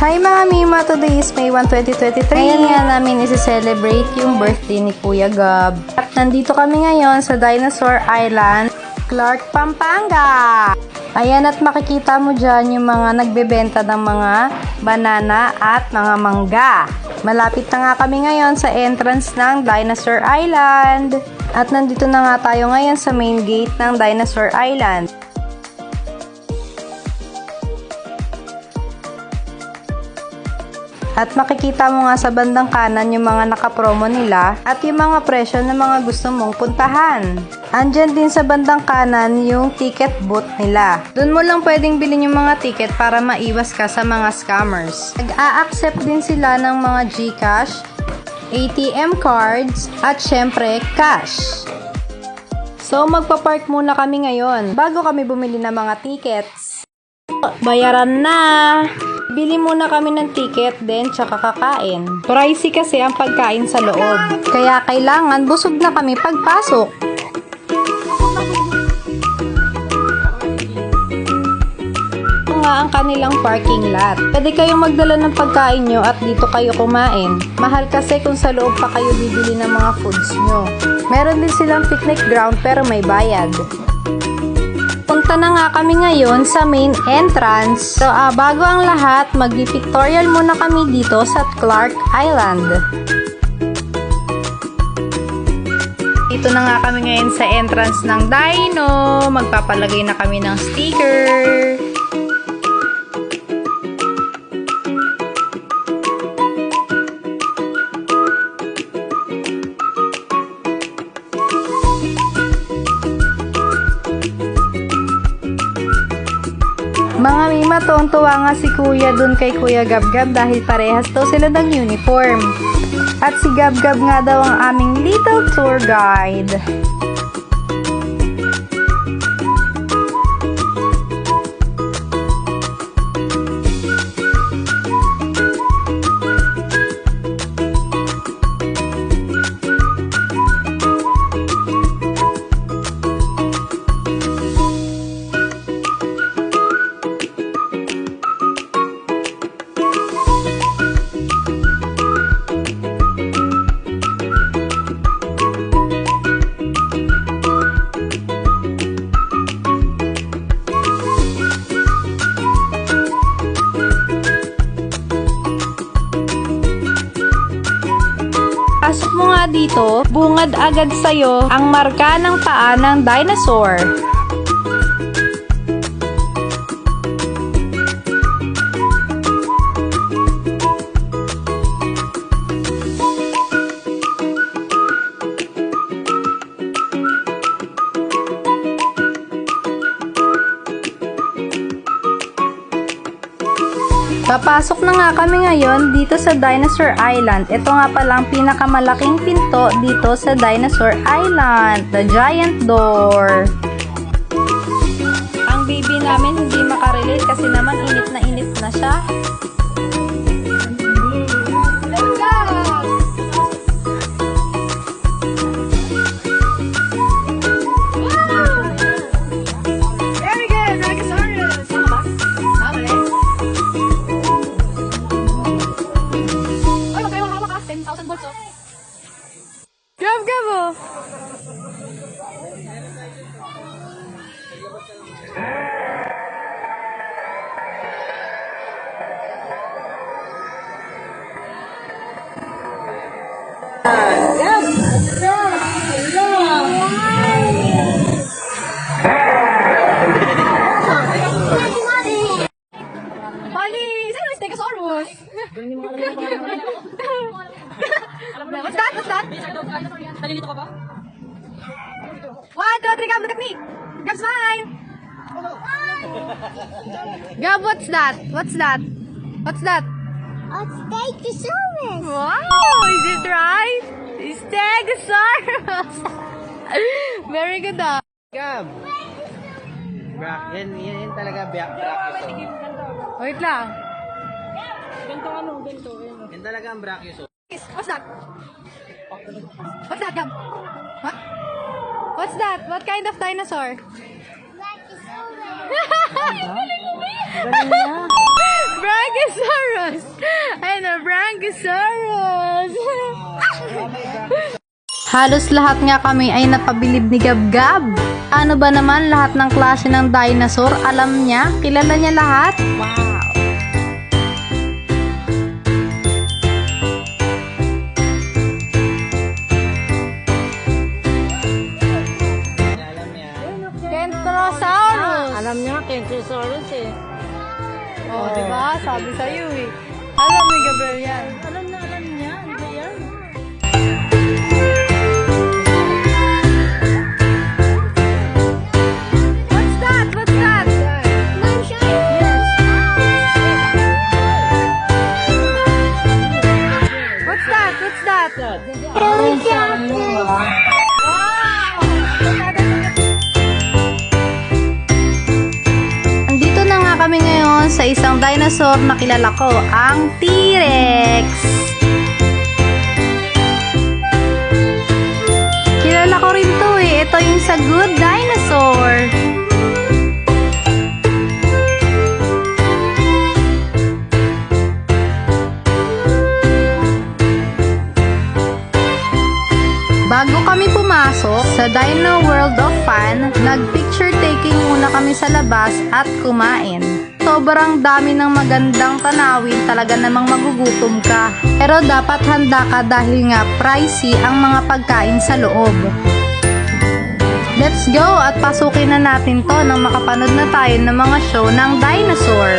Hi mga Mima! Today is May 1, 2023. Ngayon nga namin isi-celebrate yung birthday ni Kuya Gab. At nandito kami ngayon sa Dinosaur Island, Clark, Pampanga. Ayan, at makikita mo dyan yung mga nagbebenta ng mga banana at mga mangga. Malapit na nga kami ngayon sa entrance ng Dinosaur Island. At nandito na nga tayo ngayon sa main gate ng Dinosaur Island. At makikita mo nga sa bandang kanan yung mga nakapromo nila at yung mga presyo ng mga gusto mong puntahan. Andyan din sa bandang kanan yung ticket booth nila. Doon mo lang pwedeng bilhin yung mga ticket para maiwas ka sa mga scammers. Nag-a-accept din sila ng mga GCash, ATM cards, at syempre cash. So magpa-park muna kami ngayon bago kami bumili ng mga tickets. Bayaran na! Bili muna kami ng ticket, then tsaka kakain. Pricey kasi ang pagkain sa loob. Kaya kailangan busog na kami pagpasok. Ito nga ang kanilang parking lot. Pwede kayong magdala ng pagkain nyo at dito kayo kumain. Mahal kasi kung sa loob pa kayo bibili ng mga foods nyo. Meron din silang picnic ground pero may bayad. Punta na nga kami ngayon sa main entrance. So, bago ang lahat, mag-pictorial muna kami dito sa Clark Island. Dito na nga kami ngayon sa entrance ng Dino. Magpapalagay na kami ng sticker. Mga Mima, tuwang-tuwa nga si Kuya dun kay Kuya Gab-Gab dahil parehas daw sila ng uniform. At si Gab-Gab nga daw ang aming little tour guide. Pasok mo nga dito, bungad agad sa'yo ang marka ng paa ng dinosaur. Papasok na nga kami ngayon dito sa Dinosaur Island. Ito nga palang pinakamalaking pinto dito sa Dinosaur Island, the giant door. Ang baby namin hindi makarelate kasi naman init na siya. Gab-Gab oh! Bali! Saan yung Stegosaurus? What's that? What's that? Nalilito ka ba? 1, 2, 3, Gab, look at me! Gab, smile! Gab, what's that? What's that? What's that? A Stegosaurus. Wow! Is it right? Stegosaurus! Very good ah. Gab! Yan talaga brachiosaurus. Wait lang. Yan talaga ang brachiosaurus. What's that? What's that, Gab? What? What's that? What kind of dinosaur? Brachiosaurus. Brachiosaurus! Brachiosaurus! Halos lahat nga kami ay napabilib ni Gab-Gab. Ano ba naman lahat ng klase ng dinosaur? Alam niya? Kilala niya lahat? Wow! Alam niya. Kentrosaurus! Alam niya, Kentrosaurus eh. Oh, diba? Sabi sa'yo eh. Alam ni Gabriel yan. Alam niya, ano ba yan? What's that? What's that? What's that? What's that? Andito na nga kami ngayon sa isang dinosaur na kilala ko, ang T-Rex. Kilala ko rin to eh. Ito yung sa Good Dinosaur. Bago kami pumasok sa Dino World of Fun, nag-picture taking muna kami sa labas at kumain. Sobrang dami ng magandang tanawin, talaga namang magugutom ka. Pero dapat handa ka dahil nga pricey ang mga pagkain sa loob. Let's go at pasukin na natin to nang makapanood na tayo ng mga show ng dinosaur.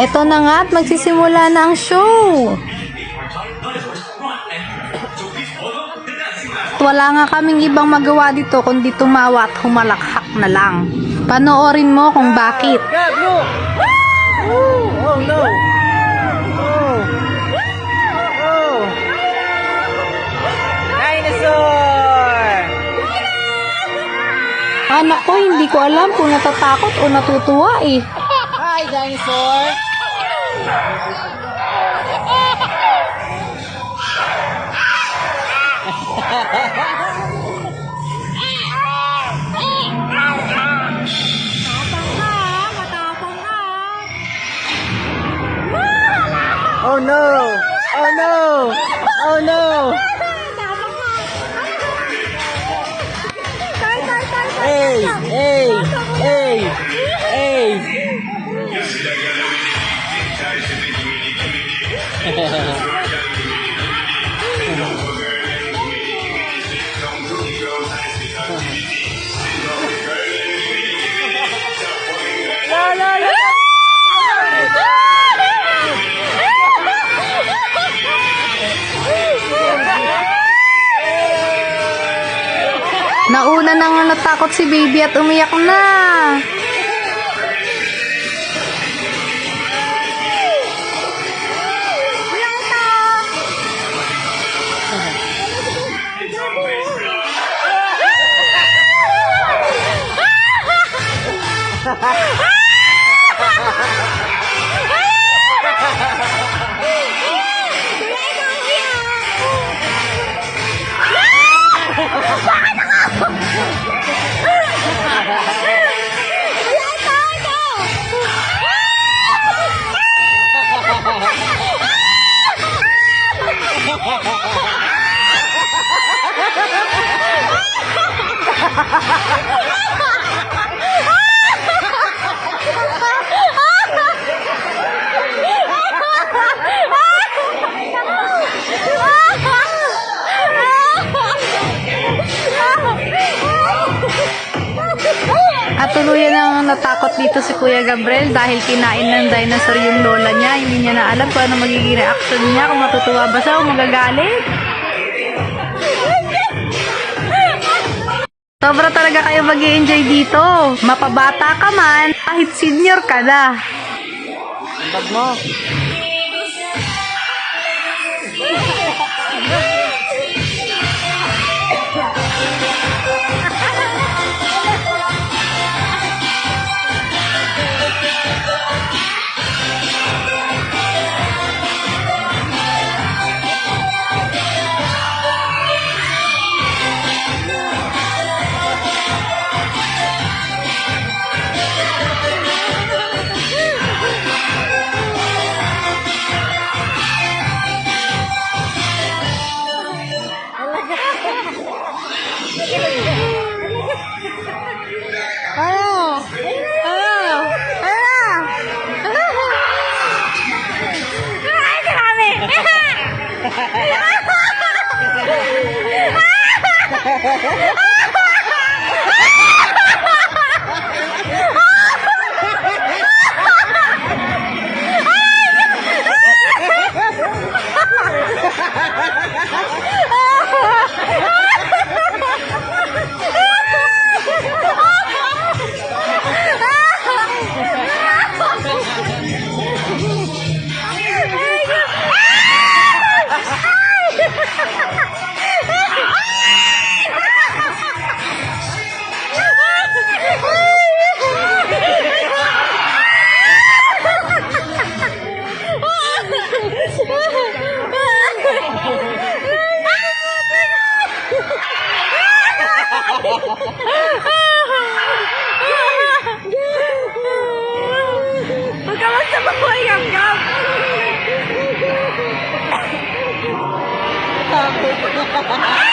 Eto na nga at magsisimula na ang show. Wala nga kaming ibang magawa dito kundi tumawa at humalakhak na lang. Panoorin mo kung bakit. Gab, look! Oh no! Oh! Oh! Dinosaur! Anak ko, hindi ko alam kung natatakot o natutuwa eh. Hi, dinosaur! Oh no! Oh no! Oh no! Hey! Hey! Hey! Hey! La la la! Nauna na nga natakot si baby at umiyak na. At tuluyan ang natakot dito si Kuya Gabriel dahil kinain ng dinosaur yung lola niya. Hindi niya na alam kung ano magiging reaction niya, kung matutuwa ba siya o magagalit. Sobra talaga kayo mag-i-enjoy dito. Mapabata ka man, kahit senior ka na. Bag mo. Huwag ka magsababoy, gam-gam! Takot.